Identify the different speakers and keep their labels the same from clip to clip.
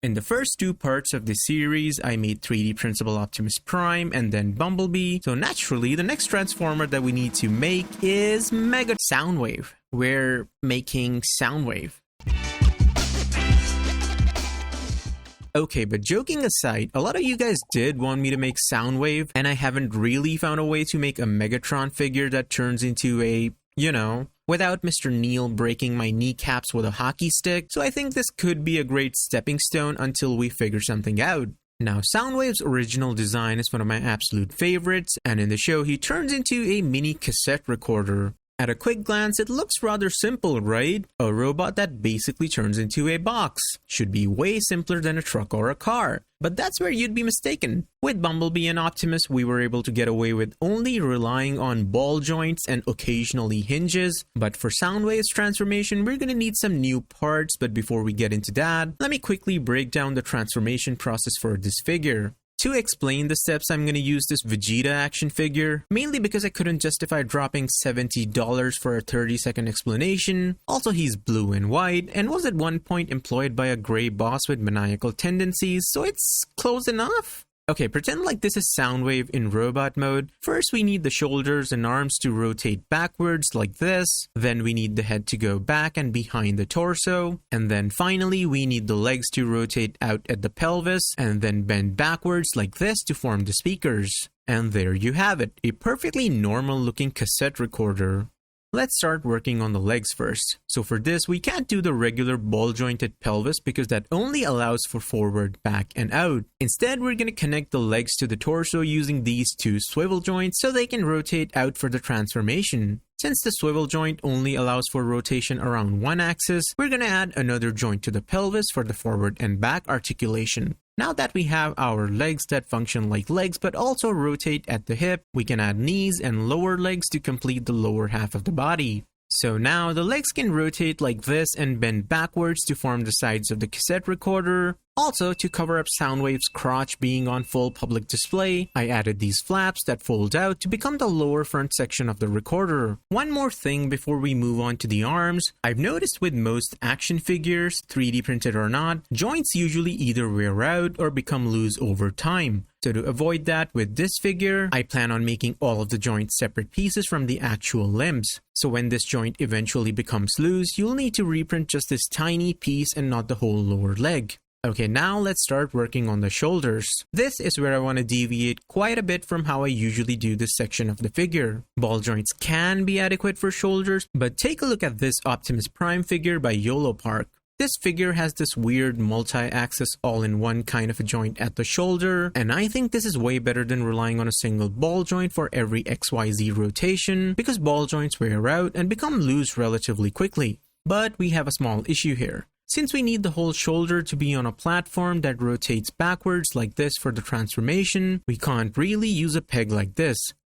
Speaker 1: In the first two parts of the series, I made 3D printable Optimus Prime and then Bumblebee, so naturally the next transformer that we need to make is Mega Soundwave. We're making Soundwave. Okay, but joking aside, a lot of you guys did want me to make Soundwave, and I haven't really found a way to make a Megatron figure that turns into a, without Mr. Neil breaking my kneecaps with a hockey stick, so I think this could be a great stepping stone until we figure something out. Now, Soundwave's original design is one of my absolute favorites, and in the show he turns into a mini cassette recorder. At a quick glance, it looks rather simple, right? A robot that basically turns into a box. Should be way simpler than a truck or a car. But that's where you'd be mistaken. With Bumblebee and Optimus, we were able to get away with only relying on ball joints and occasionally hinges. But for Soundwave's transformation, we're gonna need some new parts. But before we get into that, let me quickly break down the transformation process for this figure. To explain the steps, I'm going to use this Vegeta action figure, mainly because I couldn't justify dropping $70 for a 30-second explanation. Also, he's blue and white, and was at one point employed by a gray boss with maniacal tendencies, so it's close enough. Okay, pretend like this is Soundwave in robot mode. First, we need the shoulders and arms to rotate backwards like this. Then we need the head to go back and behind the torso. And then finally, we need the legs to rotate out at the pelvis and then bend backwards like this to form the speakers. And there you have it, a perfectly normal looking cassette recorder. Let's start working on the legs first. So for this, we can't do the regular ball jointed pelvis because that only allows for forward, back, and out. Instead, we're going to connect the legs to the torso using these two swivel joints so they can rotate out for the transformation. Since the swivel joint only allows for rotation around one axis, we're going to add another joint to the pelvis for the forward and back articulation. Now that we have our legs that function like legs but also rotate at the hip, we can add knees and lower legs to complete the lower half of the body. So now the legs can rotate like this and bend backwards to form the sides of the cassette recorder. Also, to cover up Soundwave's crotch being on full public display, I added these flaps that fold out to become the lower front section of the recorder. One more thing before we move on to the arms, I've noticed with most action figures, 3D printed or not, joints usually either wear out or become loose over time. So to avoid that with this figure, I plan on making all of the joints separate pieces from the actual limbs. So when this joint eventually becomes loose, you'll need to reprint just this tiny piece and not the whole lower leg. Okay, now let's start working on the shoulders. This is where I want to deviate quite a bit from how I usually do this section of the figure. Ball joints can be adequate for shoulders, but take a look at this Optimus Prime figure by YOLO Park. This figure has this weird multi-axis all-in-one kind of a joint at the shoulder, and I think this is way better than relying on a single ball joint for every XYZ rotation, because ball joints wear out and become loose relatively quickly. But we have a small issue here. Since we need the whole shoulder to be on a platform that rotates backwards like this for the transformation, we can't really use a peg like this.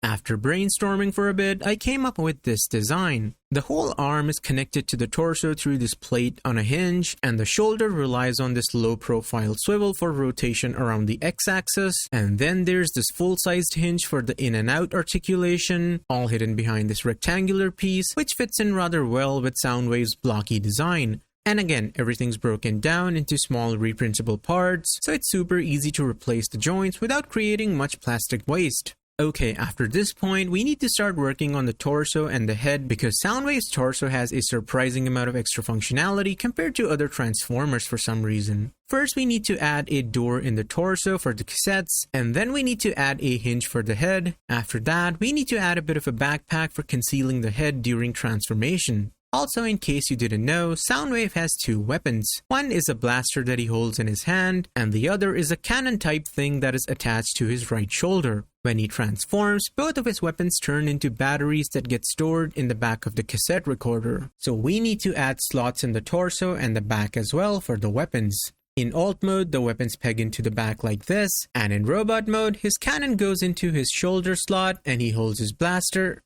Speaker 1: After brainstorming for a bit, I came up with this design. The whole arm is connected to the torso through this plate on a hinge, and the shoulder relies on this low-profile swivel for rotation around the x-axis, and then there's this full-sized hinge for the in and out articulation, all hidden behind this rectangular piece, which fits in rather well with Soundwave's blocky design. And again, everything's broken down into small reprintable parts, so it's super easy to replace the joints without creating much plastic waste. Okay, after this point, we need to start working on the torso and the head because Soundwave's torso has a surprising amount of extra functionality compared to other Transformers for some reason. First, we need to add a door in the torso for the cassettes, and then we need to add a hinge for the head. After that, we need to add a bit of a backpack for concealing the head during transformation. Also, in case you didn't know, Soundwave has two weapons. One is a blaster that he holds in his hand, and the other is a cannon type thing that is attached to his right shoulder. When he transforms, both of his weapons turn into batteries that get stored in the back of the cassette recorder. So we need to add slots in the torso and the back as well for the weapons. In alt mode, the weapons peg into the back like this, and in robot mode, his cannon goes into his shoulder slot and he holds his blaster.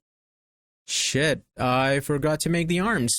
Speaker 1: Shit, I forgot to make the arms.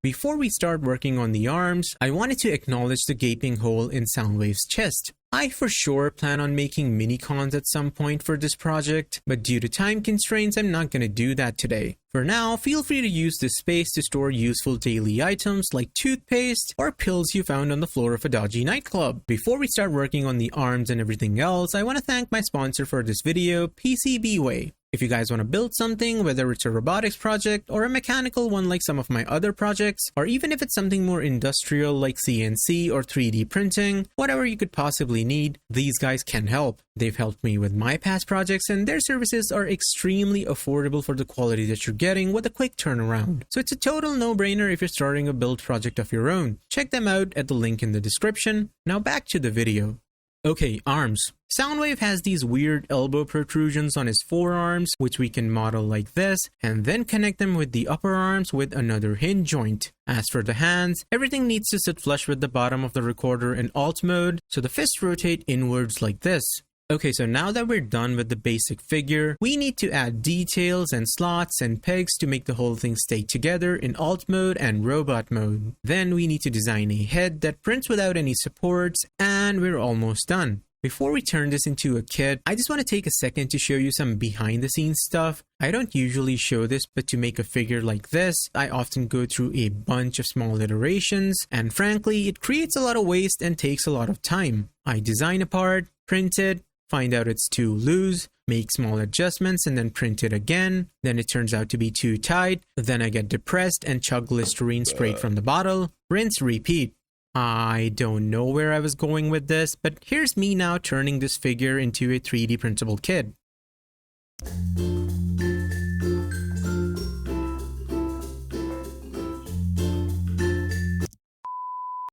Speaker 1: Before we start working on the arms, I wanted to acknowledge the gaping hole in Soundwave's chest. I for sure plan on making mini-cons at some point for this project, but due to time constraints, I'm not gonna do that today. For now, feel free to use this space to store useful daily items like toothpaste or pills you found on the floor of a dodgy nightclub. Before we start working on the arms and everything else, I want to thank my sponsor for this video, PCBWay. If you guys want to build something, whether it's a robotics project or a mechanical one like some of my other projects, or even if it's something more industrial like CNC or 3D printing, whatever you could possibly need, these guys can help. They've helped me with my past projects and their services are extremely affordable for the quality that you're getting with a quick turnaround. So it's a total no-brainer if you're starting a build project of your own. Check them out at the link in the description. Now back to the video. Okay, arms. Soundwave has these weird elbow protrusions on his forearms, which we can model like this, and then connect them with the upper arms with another hinge joint. As for the hands, everything needs to sit flush with the bottom of the recorder in alt mode, so the fists rotate inwards like this. Okay, so now that we're done with the basic figure, we need to add details and slots and pegs to make the whole thing stay together in alt mode and robot mode. Then we need to design a head that prints without any supports, and we're almost done. Before we turn this into a kit, I just want to take a second to show you some behind the scenes stuff. I don't usually show this, but to make a figure like this, I often go through a bunch of small iterations, and frankly, it creates a lot of waste and takes a lot of time. I design a part, print it, find out it's too loose, make small adjustments and then print it again. Then it turns out to be too tight. Then I get depressed and chug Listerine straight from the bottle. Rinse, repeat. I don't know where I was going with this, but here's me now turning this figure into a 3D printable kit.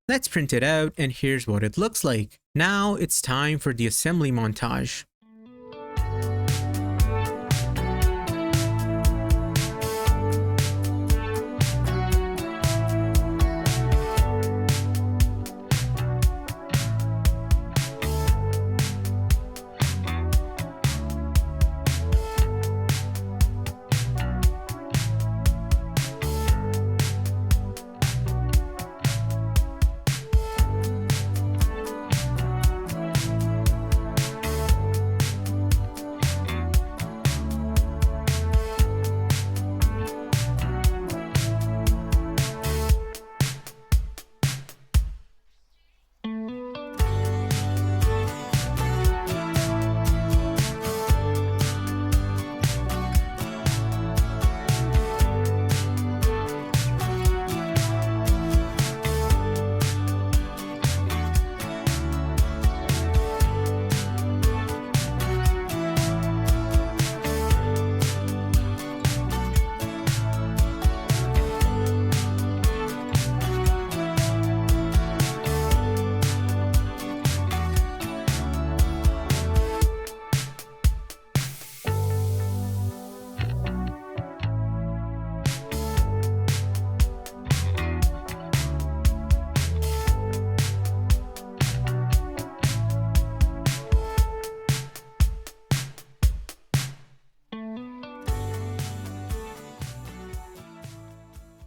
Speaker 1: Let's print it out, and here's what it looks like. Now it's time for the assembly montage.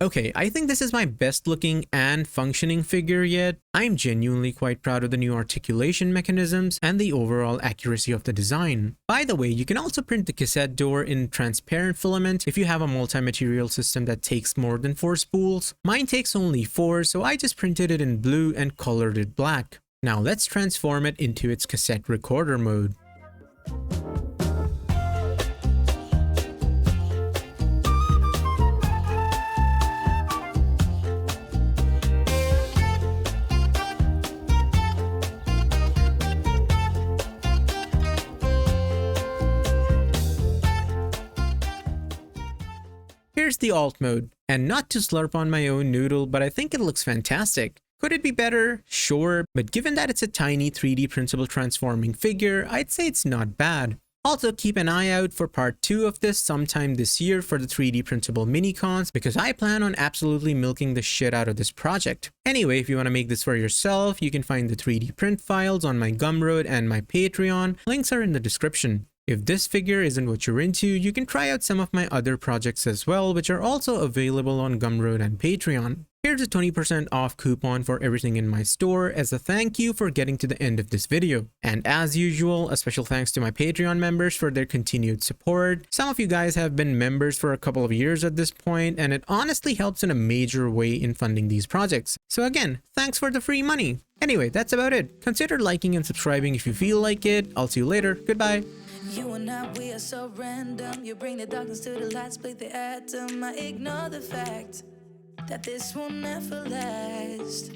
Speaker 1: Okay, I think this is my best looking and functioning figure yet. I'm genuinely quite proud of the new articulation mechanisms and the overall accuracy of the design. By the way, you can also print the cassette door in transparent filament if you have a multi-material system that takes more than 4 spools. Mine takes only 4, so I just printed it in blue and colored it black. Now let's transform it into its cassette recorder mode. Here's the alt mode, and not to slurp on my own noodle, but I think it looks fantastic. Could it be better? Sure, but given that it's a tiny 3D printable transforming figure, I'd say it's not bad. Also, keep an eye out for part 2 of this sometime this year for the 3D printable mini-cons, because I plan on absolutely milking the shit out of this project. Anyway, if you want to make this for yourself, you can find the 3D print files on my Gumroad and my Patreon. Links are in the description. If this figure isn't what you're into, you can try out some of my other projects as well, which are also available on Gumroad and Patreon. Here's a 20% off coupon for everything in my store as a thank you for getting to the end of this video. And as usual, a special thanks to my Patreon members for their continued support. Some of you guys have been members for a couple of years at this point, and it honestly helps in a major way in funding these projects. So again, thanks for the free money. Anyway, that's about it. Consider liking and subscribing if you feel like it. I'll see you later. Goodbye.
Speaker 2: You and I, we are so random. You bring the darkness to the light, split the atom. I ignore the fact that this will never last.